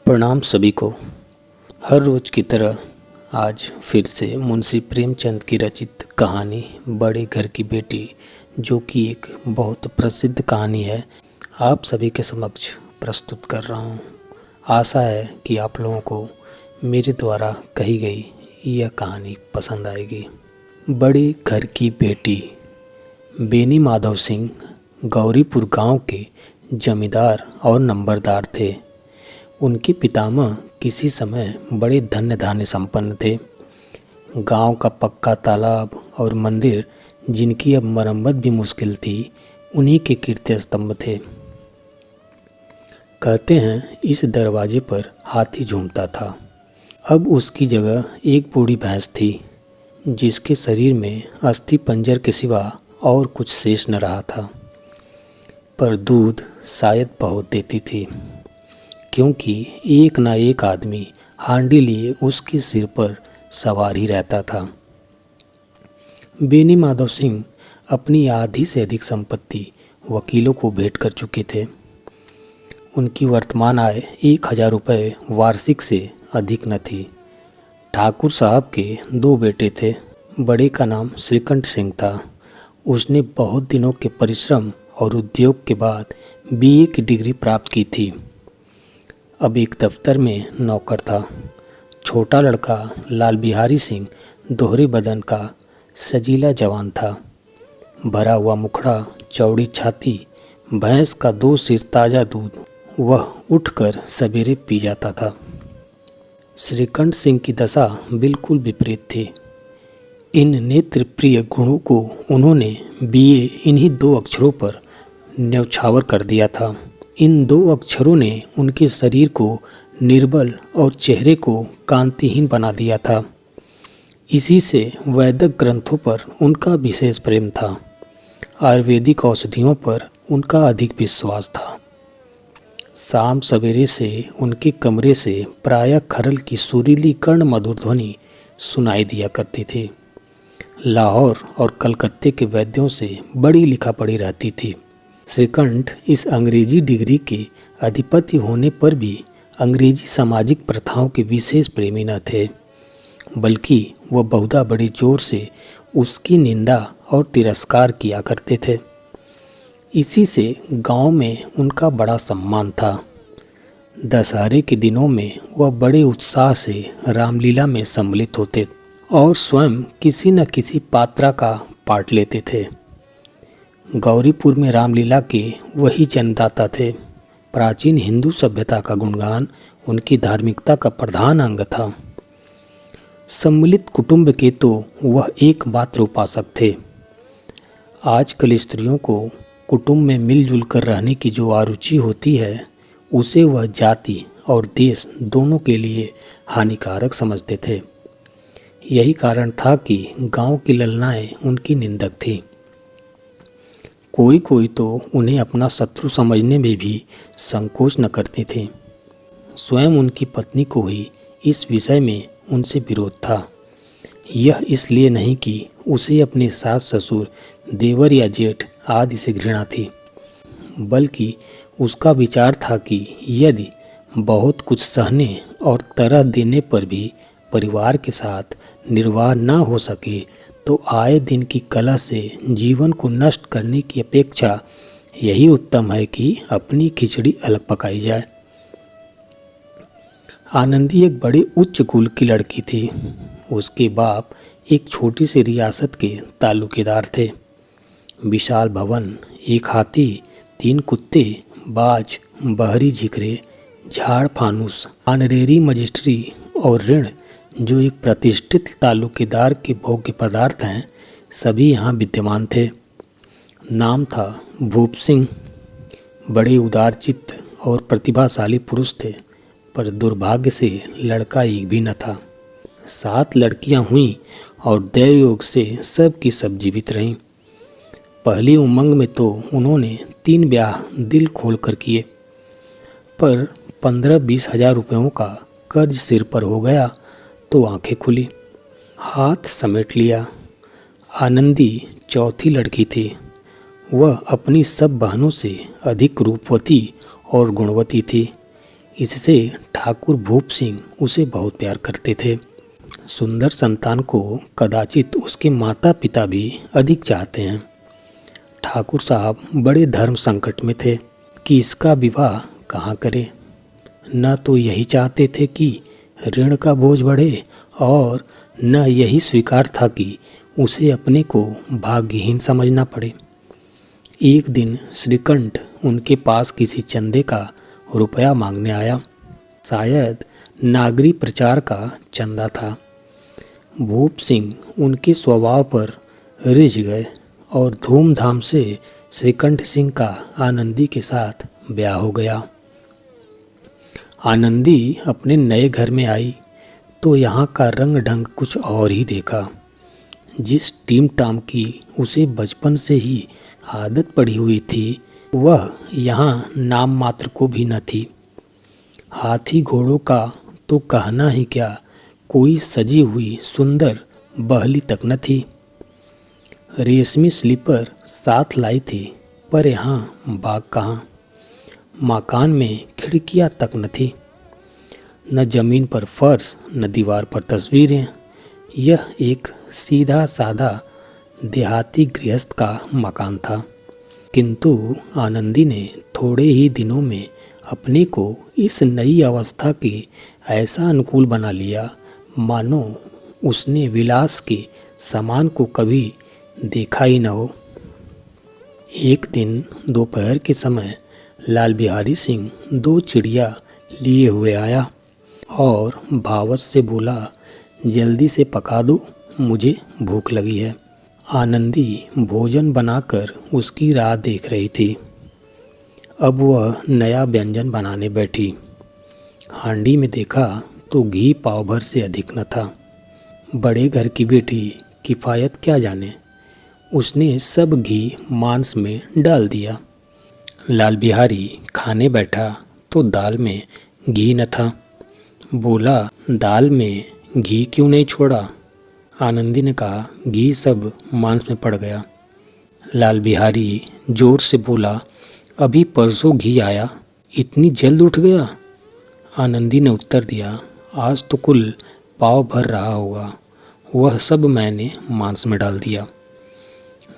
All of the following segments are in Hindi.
प्रणाम सभी को। हर रोज की तरह आज फिर से मुंशी प्रेमचंद की रचित कहानी बड़े घर की बेटी, जो कि एक बहुत प्रसिद्ध कहानी है, आप सभी के समक्ष प्रस्तुत कर रहा हूँ। आशा है कि आप लोगों को मेरे द्वारा कही गई यह कहानी पसंद आएगी। बड़े घर की बेटी। बेनी माधव सिंह गौरीपुर गांव के जमींदार और नंबरदार थे। उनके पितामह किसी समय बड़े धन्य धान्य संपन्न थे। गांव का पक्का तालाब और मंदिर, जिनकी अब मरम्मत भी मुश्किल थी, उन्हीं के कीर्ति स्तंभ थे। कहते हैं इस दरवाजे पर हाथी झूमता था। अब उसकी जगह एक बूढ़ी भैंस थी, जिसके शरीर में अस्थि पंजर के सिवा और कुछ शेष न रहा था, पर दूध शायद बहुत देती थी, क्योंकि एक ना एक आदमी हांडी लिए उसके सिर पर सवार ही रहता था। बेनी माधव सिंह अपनी आधी से अधिक संपत्ति वकीलों को भेंट कर चुके थे। उनकी वर्तमान आय 1000 रुपये वार्षिक से अधिक न थी। ठाकुर साहब के 2 बेटे थे। बड़े का नाम श्रीकंठ सिंह था। उसने बहुत दिनों के परिश्रम और उद्योग के बाद BA की डिग्री प्राप्त की थी। अब एक दफ्तर में नौकर था। छोटा लड़का लाल बिहारी सिंह दोहरे बदन का सजीला जवान था। भरा हुआ मुखड़ा, चौड़ी छाती, भैंस का 2 सिर ताज़ा दूध वह उठकर सवेरे पी जाता था। श्रीकंठ सिंह की दशा बिल्कुल विपरीत थी। इन नेत्र प्रिय गुणों को उन्होंने BA इन्हीं 2 अक्षरों पर न्यौछावर कर दिया था। इन 2 अक्षरों ने उनके शरीर को निर्बल और चेहरे को कांतिहीन बना दिया था। इसी से वैदिक ग्रंथों पर उनका विशेष प्रेम था। आयुर्वेदिक औषधियों पर उनका अधिक विश्वास था। शाम सवेरे से उनके कमरे से प्रायः खरल की सुरीली कर्ण मधुर ध्वनि सुनाई दिया करती थी। लाहौर और कलकत्ते के वैद्यों से बड़ी लिखा पड़ी रहती थी। श्रीकंठ इस अंग्रेजी डिग्री के अधिपति होने पर भी अंग्रेजी सामाजिक प्रथाओं के विशेष प्रेमी न थे, बल्कि वह बहुधा बड़ी जोर से उसकी निंदा और तिरस्कार किया करते थे। इसी से गांव में उनका बड़ा सम्मान था। दशहरे के दिनों में वह बड़े उत्साह से रामलीला में सम्मिलित होते और स्वयं किसी न किसी पात्रा का पाठ लेते थे। गौरीपुर में रामलीला के वही जन्मदाता थे। प्राचीन हिंदू सभ्यता का गुणगान उनकी धार्मिकता का प्रधान अंग था। सम्मिलित कुटुंब के तो वह एकमात्र उपासक थे। आजकल स्त्रियों को कुटुंब में मिलजुल कर रहने की जो आरुचि होती है, उसे वह जाति और देश दोनों के लिए हानिकारक समझते थे। यही कारण था कि गांव की ललनाएं उनकी निंदक थीं। कोई कोई तो उन्हें अपना शत्रु समझने में भी संकोच न करती थी। स्वयं उनकी पत्नी को ही इस विषय में उनसे विरोध था। यह इसलिए नहीं कि उसे अपने सास ससुर, देवर या जेठ आदि से घृणा थी, बल्कि उसका विचार था कि यदि बहुत कुछ सहने और तरह देने पर भी परिवार के साथ निर्वाह न हो सके, तो आए दिन की कलह से जीवन को नष्ट करने की अपेक्षा यही उत्तम है कि अपनी खिचड़ी अलग पकाई जाए। आनंदी एक बड़े उच्च कुल की लड़की थी। उसके बाप एक छोटी सी रियासत के तालुकेदार थे। विशाल भवन, एक हाथी, 3 कुत्ते, बाज, बहरी झिकरे, झाड़ फानूस, ऑनरेरी मजिस्ट्री और ऋण, जो एक प्रतिष्ठित तालुकेदार के भोग्य पदार्थ हैं, सभी यहाँ विद्यमान थे। नाम था भूप सिंह। बड़े उदारचित्त और प्रतिभाशाली पुरुष थे, पर दुर्भाग्य से लड़का एक भी न था। 7 लड़कियाँ हुईं और दैवयोग से सब की सब जीवित रहीं। पहली उमंग में तो उन्होंने 3 ब्याह दिल खोल कर किए, पर 15-20 हजार रुपयों का कर्ज सिर पर हो गया तो आंखें खुली, हाथ समेट लिया। आनंदी चौथी लड़की थी। वह अपनी सब बहनों से अधिक रूपवती और गुणवती थी। इससे ठाकुर भूप सिंह उसे बहुत प्यार करते थे। सुंदर संतान को कदाचित उसके माता पिता भी अधिक चाहते हैं। ठाकुर साहब बड़े धर्म संकट में थे कि इसका विवाह कहाँ करें। न तो यही चाहते थे कि ऋण का बोझ बढ़े और न यही स्वीकार था कि उसे अपने को भाग्यहीन समझना पड़े। एक दिन श्रीकंठ उनके पास किसी चंदे का रुपया मांगने आया। शायद नागरी प्रचार का चंदा था। भूप सिंह उनके स्वभाव पर रिझ गए और धूमधाम से श्रीकंठ सिंह का आनंदी के साथ ब्याह हो गया। आनंदी अपने नए घर में आई तो यहाँ का रंग ढंग कुछ और ही देखा। जिस टीम टाम की उसे बचपन से ही आदत पड़ी हुई थी वह यहाँ नाम मात्र को भी न थी। हाथी घोड़ों का तो कहना ही क्या, कोई सजी हुई सुंदर बहली तक न थी। रेशमी स्लीपर साथ लाई थी पर यहाँ बाग कहाँ। मकान में खिड़कियाँ तक न थी। न जमीन पर फर्श न दीवार पर तस्वीरें। यह एक सीधा साधा देहाती गृहस्थ का मकान था। किंतु आनंदी ने थोड़े ही दिनों में अपने को इस नई अवस्था के ऐसा अनुकूल बना लिया मानो उसने विलास के सामान को कभी देखा ही न हो। एक दिन दोपहर के समय लाल बिहारी सिंह 2 चिड़िया लिए हुए आया और भावत से बोला, जल्दी से पका दो, मुझे भूख लगी है। आनंदी भोजन बनाकर उसकी राह देख रही थी। अब वह नया व्यंजन बनाने बैठी। हांडी में देखा तो घी पाव भर से अधिक न था। बड़े घर की बेटी किफ़ायत क्या जाने, उसने सब घी मांस में डाल दिया। लाल बिहारी खाने बैठा तो दाल में घी न था। बोला, दाल में घी क्यों नहीं छोड़ा? आनंदी ने कहा, घी सब मांस में पड़ गया। लाल बिहारी जोर से बोला, अभी परसों घी आया, इतनी जल्द उठ गया? आनंदी ने उत्तर दिया, आज तो कुल पाव भर रहा होगा, वह सब मैंने मांस में डाल दिया।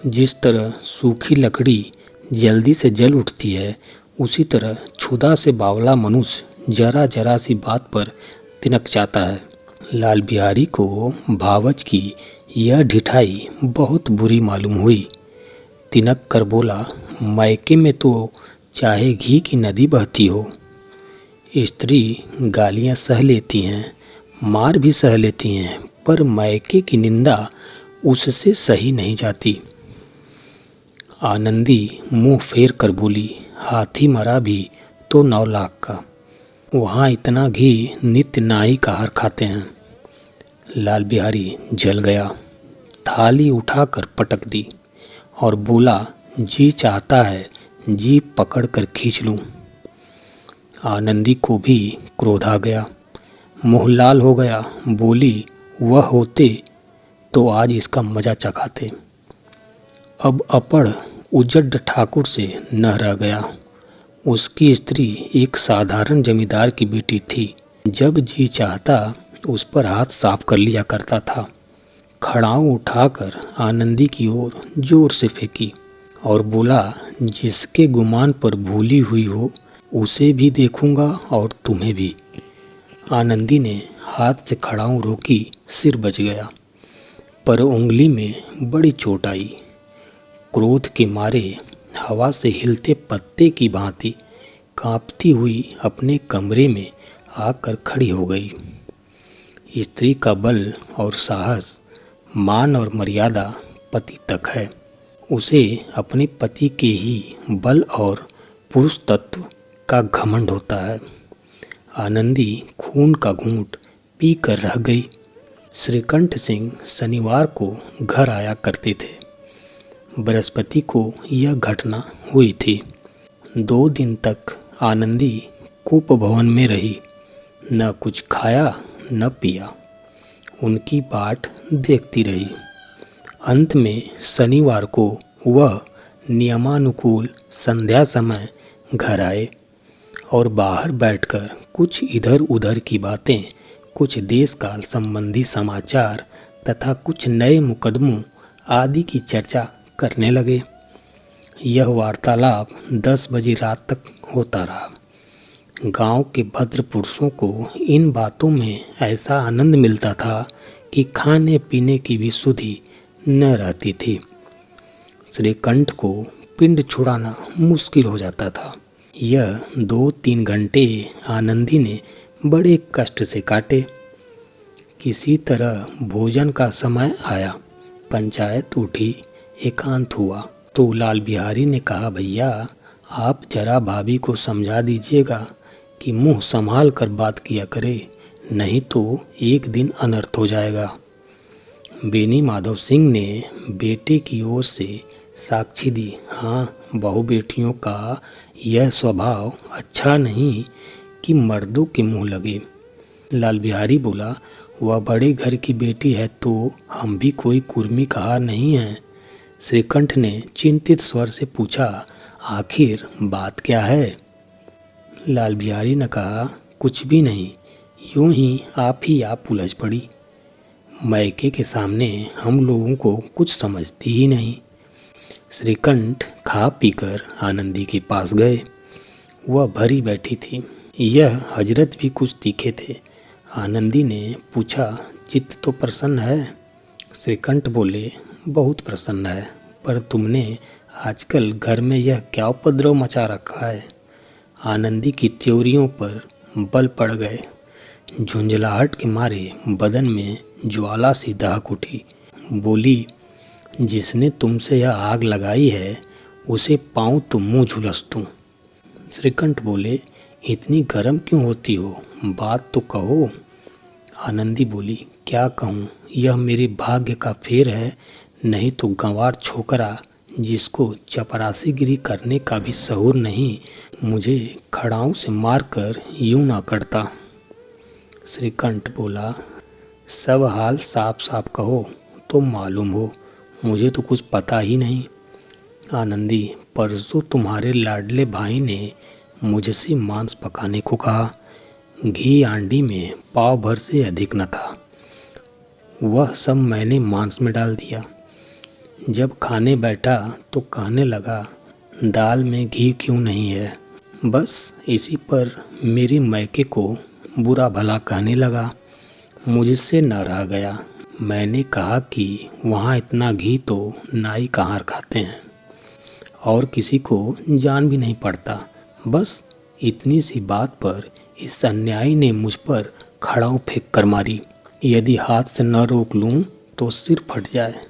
जिस तरह सूखी लकड़ी जल्दी से जल उठती है, उसी तरह क्षुधा से बावला मनुष्य जरा जरा सी बात पर तिनक जाता है। लाल बिहारी को भावच की यह ढिठाई बहुत बुरी मालूम हुई। तिनक कर बोला, मायके में तो चाहे घी की नदी बहती हो, स्त्री गालियां सह लेती हैं, मार भी सह लेती हैं, पर मायके की निंदा उससे सही नहीं जाती। आनंदी मुंह फेर कर बोली, हाथी मरा भी तो 9 लाख का, वहाँ इतना घी नित्य नाई का आहार खाते हैं। लाल बिहारी जल गया, थाली उठाकर पटक दी और बोला, जी चाहता है जी पकड़ कर खींच लूँ। आनंदी को भी क्रोध आ गया, मुँह लाल हो गया। बोली, वह होते तो आज इसका मजा चखाते। अब अपड़ उजड़ ठाकुर से न रह गया। उसकी स्त्री एक साधारण जमींदार की बेटी थी। जब जी चाहता उस पर हाथ साफ कर लिया करता था। खड़ाऊ उठाकर आनंदी की ओर जोर से फेंकी और बोला, जिसके गुमान पर भूली हुई हो उसे भी देखूंगा और तुम्हें भी। आनंदी ने हाथ से खड़ाऊ रोकी, सिर बच गया, पर उंगली में बड़ी चोट आई। क्रोध के मारे हवा से हिलते पत्ते की भांति कांपती हुई अपने कमरे में आकर खड़ी हो गई। स्त्री का बल और साहस, मान और मर्यादा पति तक है। उसे अपने पति के ही बल और पुरुष तत्व का घमंड होता है। आनंदी खून का घूंट पी कर रह गई। श्रीकंठ सिंह शनिवार को घर आया करते थे। बृहस्पति को यह घटना हुई थी। 2 दिन तक आनंदी कूप भवन में रही, न कुछ खाया न पिया, उनकी बाट देखती रही। अंत में शनिवार को वह नियमानुकूल संध्या समय घर आए और बाहर बैठकर कुछ इधर उधर की बातें, कुछ देश काल संबंधी समाचार तथा कुछ नए मुकदमों आदि की चर्चा करने लगे। यह वार्तालाप 10 बजे रात तक होता रहा। गांव के भद्र पुरुषों को इन बातों में ऐसा आनंद मिलता था कि खाने पीने की भी सुधि न रहती थी। श्रीकंठ को पिंड छुड़ाना मुश्किल हो जाता था। यह 2-3 घंटे आनंदी ने बड़े कष्ट से काटे। किसी तरह भोजन का समय आया, पंचायत उठी, एकांत हुआ तो लाल बिहारी ने कहा, भैया आप जरा भाभी को समझा दीजिएगा कि मुंह संभाल कर बात किया करे, नहीं तो एक दिन अनर्थ हो जाएगा। बेनी माधव सिंह ने बेटे की ओर से साक्षी दी। हाँ, बहू बेटियों का यह स्वभाव अच्छा नहीं कि मर्दों के मुंह लगे। लाल बिहारी बोला, वह बड़े घर की बेटी है तो हम भी कोई कुर्मी कहा नहीं है। श्रीकंठ ने चिंतित स्वर से पूछा, आखिर बात क्या है? लाल बिहारी ने कहा, कुछ भी नहीं, यूं ही आप उलझ पड़ी। मैके के सामने हम लोगों को कुछ समझती ही नहीं। श्रीकंठ खा पीकर आनंदी के पास गए। वह भरी बैठी थी। यह हजरत भी कुछ तीखे थे। आनंदी ने पूछा, चित्त तो प्रसन्न है? श्रीकंठ बोले, बहुत प्रसन्न है, पर तुमने आजकल घर में यह क्या उपद्रव मचा रखा है? आनंदी की त्योरियों पर बल पड़ गए। झुंझलाहट के मारे बदन में ज्वाला सी दहक उठी। बोली, जिसने तुमसे यह आग लगाई है उसे पाऊँ तो मुँह झुलस दूँ। श्रीकंठ बोले, इतनी गर्म क्यों होती हो, बात तो कहो। आनंदी बोली, क्या कहूँ, यह मेरे भाग्य का फेर है, नहीं तो गंवार छोकरा जिसको चपरासीगिरी करने का भी सहूर नहीं, मुझे खड़ाऊ से मारकर यूं ना करता। श्रीकंठ बोला, सब हाल साफ साफ कहो तो मालूम हो, मुझे तो कुछ पता ही नहीं। आनंदी, परसों तुम्हारे लाडले भाई ने मुझसे मांस पकाने को कहा। घी आंडी में पाव भर से अधिक न था। वह सब मैंने मांस में डाल दिया। जब खाने बैठा तो कहने लगा, दाल में घी क्यों नहीं है। बस इसी पर मेरी मैके को बुरा भला कहने लगा। मुझसे न रह गया। मैंने कहा कि वहाँ इतना घी तो नाई कहाँ खाते हैं और किसी को जान भी नहीं पड़ता। बस इतनी सी बात पर इस अन्यायी ने मुझ पर खड़ाऊ फेंक कर मारी। यदि हाथ से न रोक लूँ तो सिर फट जाए।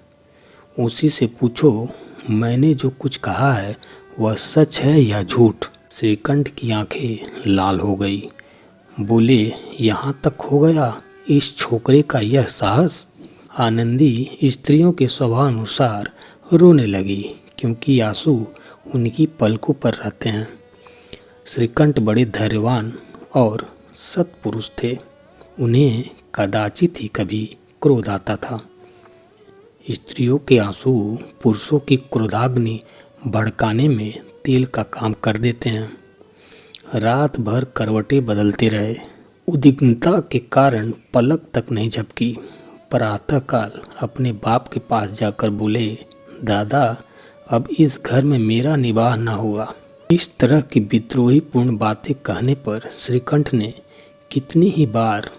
उसी से पूछो मैंने जो कुछ कहा है वह सच है या झूठ। श्रीकंठ की आंखें लाल हो गई। बोले, यहाँ तक हो गया इस छोकरे का यह साहस। आनंदी स्त्रियों के स्वभाव अनुसार रोने लगी, क्योंकि आंसू उनकी पलकों पर रहते हैं। श्रीकंठ बड़े धैर्यवान और सत्पुरुष थे। उन्हें कदाचित ही कभी क्रोध आता था। स्त्रियों के आंसू पुरुषों की क्रोधाग्नि भड़काने में तेल का काम कर देते हैं। रात भर करवटें बदलते रहे। उद्विग्नता के कारण पलक तक नहीं झपकी। प्रातःकाल अपने बाप के पास जाकर बोले, दादा अब इस घर में मेरा निवाह न होगा। इस तरह की विद्रोही पूर्ण बातें कहने पर श्रीकंठ ने कितनी ही बार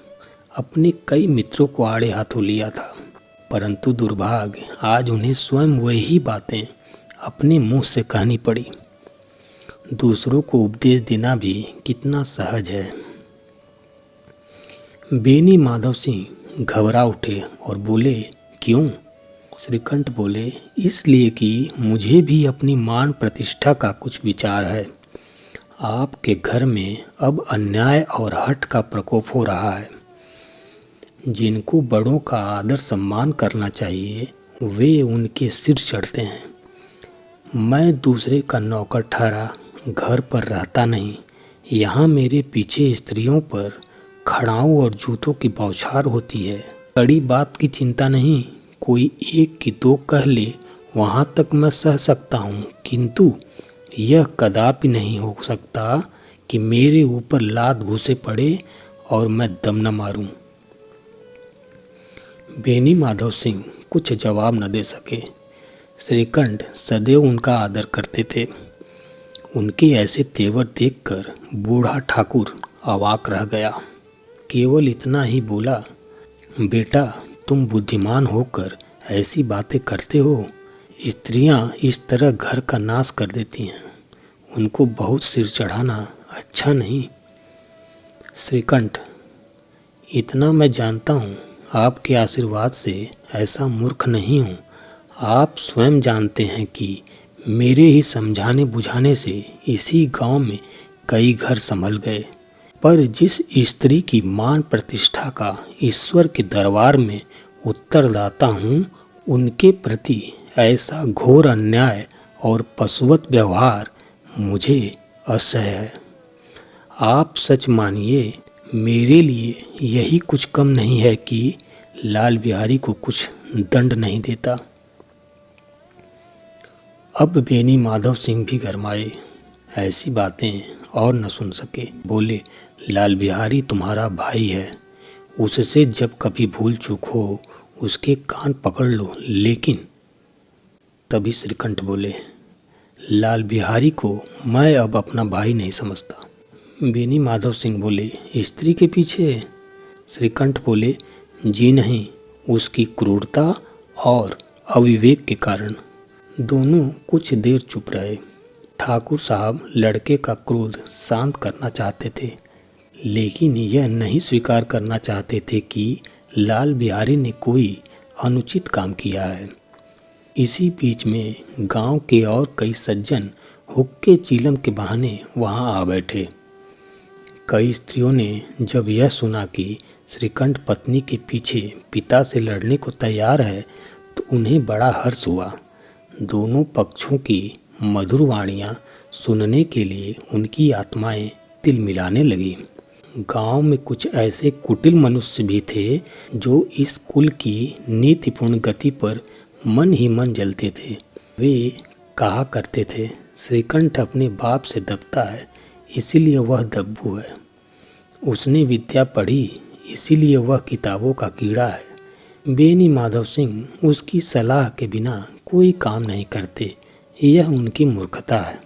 अपने कई मित्रों को आड़े हाथों लिया था, परंतु दुर्भाग्य आज उन्हें स्वयं वही बातें अपने मुंह से कहनी पड़ी। दूसरों को उपदेश देना भी कितना सहज है। बेनी माधव सिंह घबरा उठे और बोले, क्यों? श्रीकंठ बोले, इसलिए कि मुझे भी अपनी मान प्रतिष्ठा का कुछ विचार है। आपके घर में अब अन्याय और हठ का प्रकोप हो रहा है। जिनको बड़ों का आदर सम्मान करना चाहिए वे उनके सिर चढ़ते हैं। मैं दूसरे का नौकर ठहरा घर पर रहता नहीं। यहाँ मेरे पीछे स्त्रियों पर खड़ाऊ और जूतों की बौछार होती है। बड़ी बात की चिंता नहीं, कोई एक की दो कह ले वहाँ तक मैं सह सकता हूँ, किंतु यह कदापि नहीं हो सकता कि मेरे ऊपर लात घुसे पड़े और मैं दम न मारूं। बेनी माधव सिंह कुछ जवाब न दे सके। श्रीकंठ सदैव उनका आदर करते थे। उनके ऐसे तेवर देखकर बूढ़ा ठाकुर अवाक रह गया। केवल इतना ही बोला, बेटा तुम बुद्धिमान होकर ऐसी बातें करते हो। स्त्रियां इस तरह घर का नाश कर देती हैं। उनको बहुत सिर चढ़ाना अच्छा नहीं। श्रीकंठ, इतना मैं जानता हूँ, आपके आशीर्वाद से ऐसा मूर्ख नहीं हूँ। आप स्वयं जानते हैं कि मेरे ही समझाने बुझाने से इसी गांव में कई घर संभल गए। पर जिस स्त्री की मान प्रतिष्ठा का ईश्वर के दरबार में उत्तरदाता हूँ, उनके प्रति ऐसा घोर अन्याय और पशुवत व्यवहार मुझे असह्य है। आप सच मानिए, मेरे लिए यही कुछ कम नहीं है कि लाल बिहारी को कुछ दंड नहीं देता। अब बेनी माधव सिंह भी गरमाए। ऐसी बातें और न सुन सके। बोले, लाल बिहारी तुम्हारा भाई है। उससे जब कभी भूल चूक हो उसके कान पकड़ लो। लेकिन तभी श्रीकंठ बोले, लाल बिहारी को मैं अब अपना भाई नहीं समझता। बेनी माधव सिंह बोले, स्त्री के पीछे? श्रीकंठ बोले, जी नहीं, उसकी क्रूरता और अविवेक के कारण। दोनों कुछ देर चुप रहे। ठाकुर साहब लड़के का क्रोध शांत करना चाहते थे, लेकिन यह नहीं स्वीकार करना चाहते थे कि लाल बिहारी ने कोई अनुचित काम किया है। इसी बीच में गांव के और कई सज्जन हुक्के चीलम के बहाने वहां आ बैठे। कई स्त्रियों ने जब यह सुना कि श्रीकंठ पत्नी के पीछे पिता से लड़ने को तैयार है तो उन्हें बड़ा हर्ष हुआ। दोनों पक्षों की मधुर वाणियाँ सुनने के लिए उनकी आत्माएं तिल मिलाने लगी। गांव में कुछ ऐसे कुटिल मनुष्य भी थे जो इस कुल की नीतिपूर्ण गति पर मन ही मन जलते थे। वे कहा करते थे, श्रीकंठ अपने बाप से दबता है इसीलिए वह दब्बू है। उसने विद्या पढ़ी इसीलिए वह किताबों का कीड़ा है। बेनी माधव सिंह उसकी सलाह के बिना कोई काम नहीं करते। यह उनकी मूर्खता है।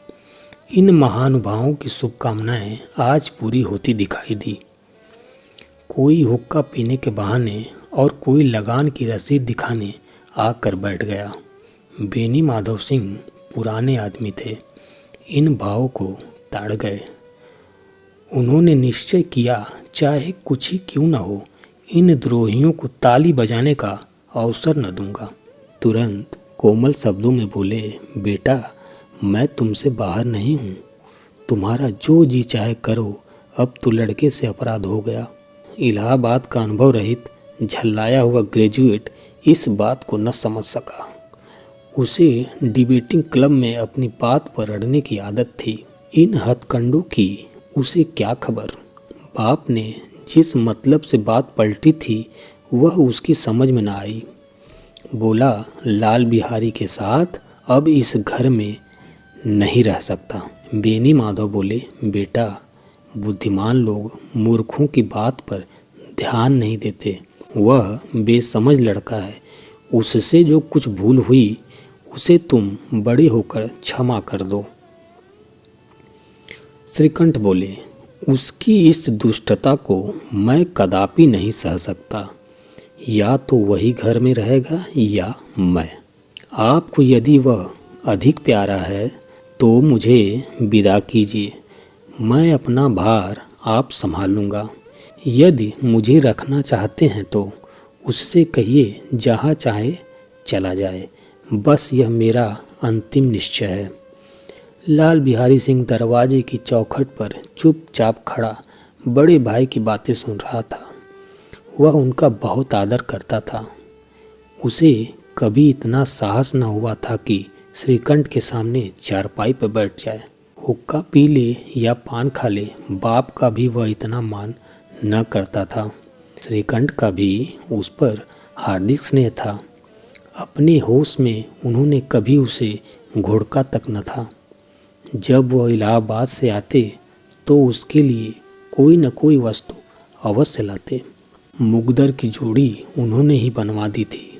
इन महानुभावों की शुभकामनाएं आज पूरी होती दिखाई दी। कोई हुक्का पीने के बहाने और कोई लगान की रसीद दिखाने आकर बैठ गया। बेनी माधव सिंह पुराने आदमी थे, इन भावों को ताड़ गए। उन्होंने निश्चय किया, चाहे कुछ ही क्यों न हो, इन द्रोहियों को ताली बजाने का अवसर न दूंगा। तुरंत कोमल शब्दों में बोले, बेटा मैं तुमसे बाहर नहीं हूँ, तुम्हारा जो जी चाहे करो। अब तो लड़के से अपराध हो गया। इलाहाबाद का अनुभव रहित झल्लाया हुआ ग्रेजुएट इस बात को न समझ सका। उसे डिबेटिंग क्लब में अपनी बात पर अड़ने की आदत थी। इन हथकंडों की उसे क्या खबर। बाप ने जिस मतलब से बात पलटी थी वह उसकी समझ में न आई। बोला, लाल बिहारी के साथ अब इस घर में नहीं रह सकता। बेनी माधव बोले, बेटा बुद्धिमान लोग मूर्खों की बात पर ध्यान नहीं देते। वह बेसमझ लड़का है। उससे जो कुछ भूल हुई उसे तुम बड़े होकर क्षमा कर दो। श्रीकंठ बोले, उसकी इस दुष्टता को मैं कदापि नहीं सह सकता। या तो वही घर में रहेगा या मैं। आपको यदि वह अधिक प्यारा है तो मुझे विदा कीजिए। मैं अपना भार आप संभाल लूँगा। यदि मुझे रखना चाहते हैं तो उससे कहिए जहाँ चाहे चला जाए। बस यह मेरा अंतिम निश्चय है। लाल बिहारी सिंह दरवाजे की चौखट पर चुपचाप खड़ा बड़े भाई की बातें सुन रहा था। वह उनका बहुत आदर करता था। उसे कभी इतना साहस न हुआ था कि श्रीकंठ के सामने चारपाई पर बैठ जाए। हुक्का पी ले या पान खा ले, बाप का भी वह इतना मान न करता था। श्रीकंठ का भी उस पर हार्दिक स्नेह था। अपने होश में उन्होंने कभी उसे घोड़का तक न था। जब वह इलाहाबाद से आते तो उसके लिए कोई न कोई वस्तु अवश्य लाते। मुकद्दर की जोड़ी उन्होंने ही बनवा दी थी।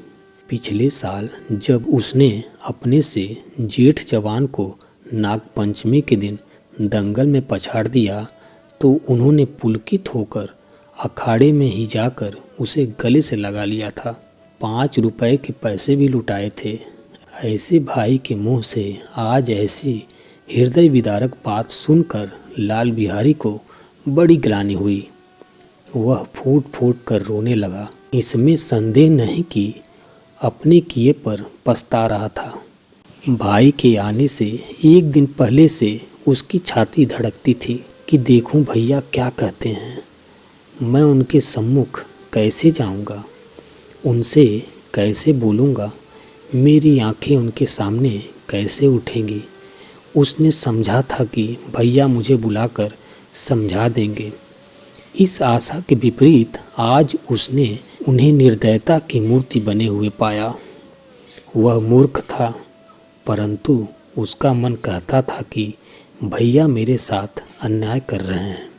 पिछले साल जब उसने अपने से जेठ जवान को नागपंचमी के दिन दंगल में पछाड़ दिया तो उन्होंने पुलकित होकर अखाड़े में ही जाकर उसे गले से लगा लिया था। 5 रुपए के पैसे भी लुटाए थे। ऐसे भाई के मुंह से आज ऐसी हृदय विदारक बात सुनकर लाल बिहारी को बड़ी ग्लानि हुई। वह फूट फूट कर रोने लगा। इसमें संदेह नहीं कि अपने किए पर पछता रहा था। भाई के आने से एक दिन पहले से उसकी छाती धड़कती थी कि देखूं भैया क्या कहते हैं। मैं उनके सम्मुख कैसे जाऊंगा, उनसे कैसे बोलूंगा, मेरी आंखें उनके सामने कैसे उठेंगी। उसने समझा था कि भैया मुझे बुलाकर समझा देंगे। इस आशा के विपरीत आज उसने उन्हें निर्दयता की मूर्ति बने हुए पाया। वह मूर्ख था, परंतु उसका मन कहता था कि भैया मेरे साथ अन्याय कर रहे हैं।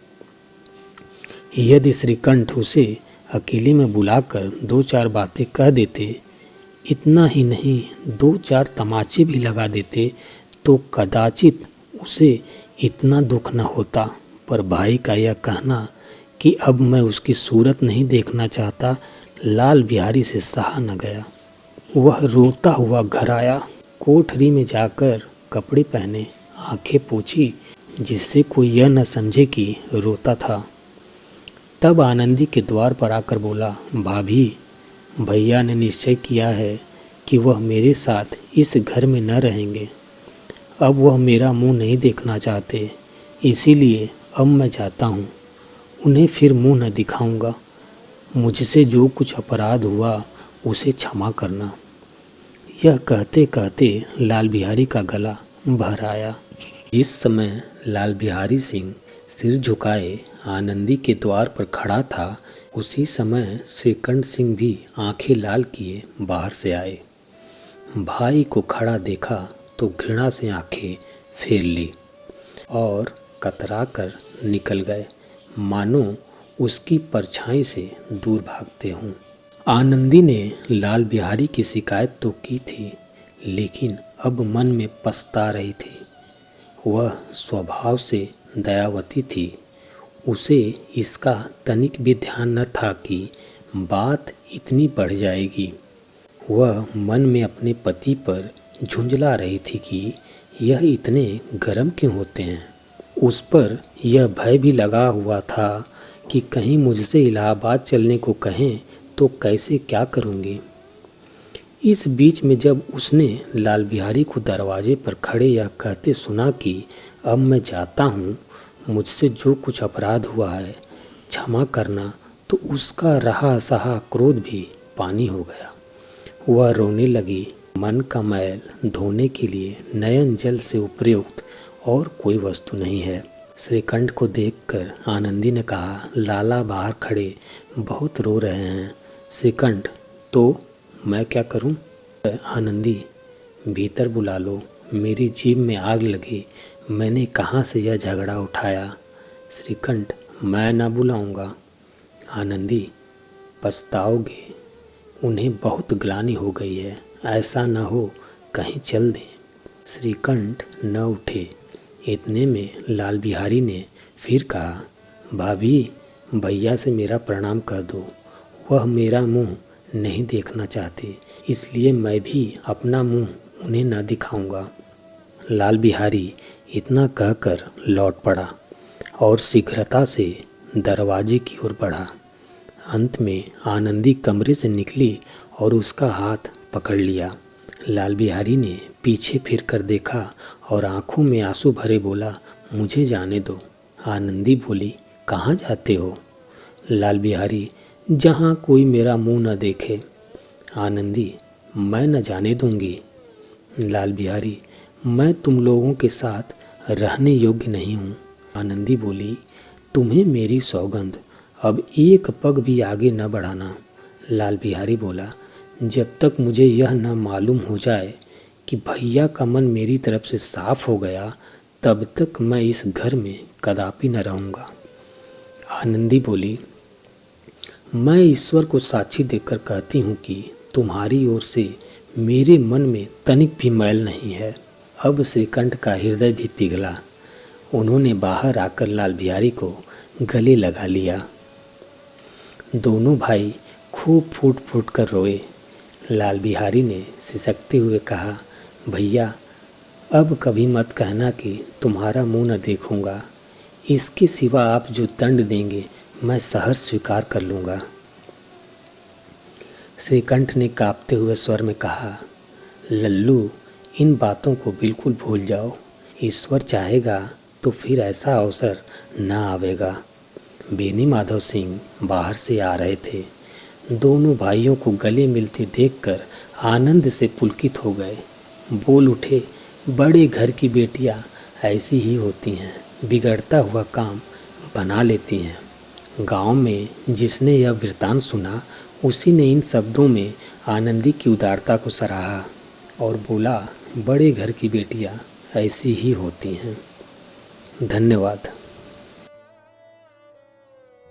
यदि श्रीकंठ उसे अकेले में बुलाकर 2-4 बातें कह देते, इतना ही नहीं 2-4 तमाचे भी लगा देते तो कदाचित उसे इतना दुख न होता। पर भाई का यह कहना कि अब मैं उसकी सूरत नहीं देखना चाहता, लाल बिहारी से सहा न गया। वह रोता हुआ घर आया। कोठरी में जाकर कपड़े पहने, आंखें पोंछी जिससे कोई यह न समझे कि रोता था। तब आनंदी के द्वार पर आकर बोला, भाभी, भैया ने निश्चय किया है कि वह मेरे साथ इस घर में न रहेंगे। अब वह मेरा मुंह नहीं देखना चाहते, इसीलिए अब मैं जाता हूँ। उन्हें फिर मुंह न दिखाऊंगा। मुझसे जो कुछ अपराध हुआ उसे क्षमा करना। यह कहते कहते लाल बिहारी का गला भर आया। जिस समय लाल बिहारी सिंह सिर झुकाए आनंदी के द्वार पर खड़ा था, उसी समय श्रीकंठ सिंह भी आंखें लाल किए बाहर से आए। भाई को खड़ा देखा तो घृणा से आंखें फेर ली और कतरा कर निकल गए, मानो उसकी परछाई से दूर भागते हों। आनंदी ने लाल बिहारी की शिकायत तो की थी, लेकिन अब मन में पछता रही थी। वह स्वभाव से दयावती थी। उसे इसका तनिक भी ध्यान न था कि बात इतनी बढ़ जाएगी। वह मन में अपने पति पर झुंझला रही थी कि यह इतने गर्म क्यों होते हैं। उस पर यह भय भी लगा हुआ था कि कहीं मुझसे इलाहाबाद चलने को कहें तो कैसे क्या करूँगी। इस बीच में जब उसने लाल बिहारी को दरवाजे पर खड़े यह कहते सुना कि अब मैं जाता हूँ, मुझसे जो कुछ अपराध हुआ है क्षमा करना, तो उसका रहा सहा क्रोध भी पानी हो गया। वह रोने लगी। मन का मैल धोने के लिए नयन जल से उपयुक्त और कोई वस्तु नहीं है। श्रीकंठ को देखकर आनंदी ने कहा, लाला बाहर खड़े बहुत रो रहे हैं। श्रीकंठ, तो मैं क्या करूं? आनंदी, भीतर बुला लो, मेरी जीभ में आग लगी, मैंने कहाँ से यह झगड़ा उठाया। श्रीकंठ, मैं न बुलाऊंगा। आनंदी, पछताओगे, उन्हें बहुत ग्लानि हो गई है, ऐसा न हो कहीं चल दें। श्रीकंठ न उठे। इतने में लाल बिहारी ने फिर कहा, भाभी, भैया से मेरा प्रणाम कह दो, वह मेरा मुंह नहीं देखना चाहते, इसलिए मैं भी अपना मुंह उन्हें न दिखाऊंगा। लाल बिहारी इतना कहकर लौट पड़ा और शीघ्रता से दरवाजे की ओर बढ़ा। अंत में आनंदी कमरे से निकली और उसका हाथ पकड़ लिया। लाल बिहारी ने पीछे फिर कर देखा और आंखों में आंसू भरे बोला, मुझे जाने दो। आनंदी बोली, कहाँ जाते हो? लाल बिहारी, जहाँ कोई मेरा मुंह न देखे। आनंदी, मैं न जाने दूंगी। लाल बिहारी, मैं तुम लोगों के साथ रहने योग्य नहीं हूँ। आनंदी बोली, तुम्हें मेरी सौगंध, अब एक पग भी आगे न बढ़ाना। लाल बिहारी बोला, जब तक मुझे यह न मालूम हो जाए कि भैया का मन मेरी तरफ से साफ हो गया, तब तक मैं इस घर में कदापि न रहूँगा। आनंदी बोली, मैं ईश्वर को साक्षी देकर कहती हूँ कि तुम्हारी ओर से मेरे मन में तनिक भी मैल नहीं है। अब श्रीकंठ का हृदय भी पिघला। उन्होंने बाहर आकर लाल बिहारी को गले लगा लिया। दोनों भाई खूब फूट फूट कर रोए। लाल बिहारी ने सिसकते हुए कहा, भैया अब कभी मत कहना कि तुम्हारा मुंह न देखूंगा। इसके सिवा आप जो दंड देंगे मैं सहर्ष स्वीकार कर लूँगा। श्रीकंठ ने कांपते हुए स्वर में कहा, लल्लू इन बातों को बिल्कुल भूल जाओ। ईश्वर चाहेगा तो फिर ऐसा अवसर न आवेगा। बेनी माधव सिंह बाहर से आ रहे थे। दोनों भाइयों को गले मिलते देखकर आनंद से पुलकित हो गए। बोल उठे, बड़े घर की बेटियां ऐसी ही होती हैं, बिगड़ता हुआ काम बना लेती हैं। गांव में जिसने यह वृत्तांत सुना उसी ने इन शब्दों में आनंदी की उदारता को सराहा और बोला, बड़े घर की बेटियां ऐसी ही होती हैं। धन्यवाद।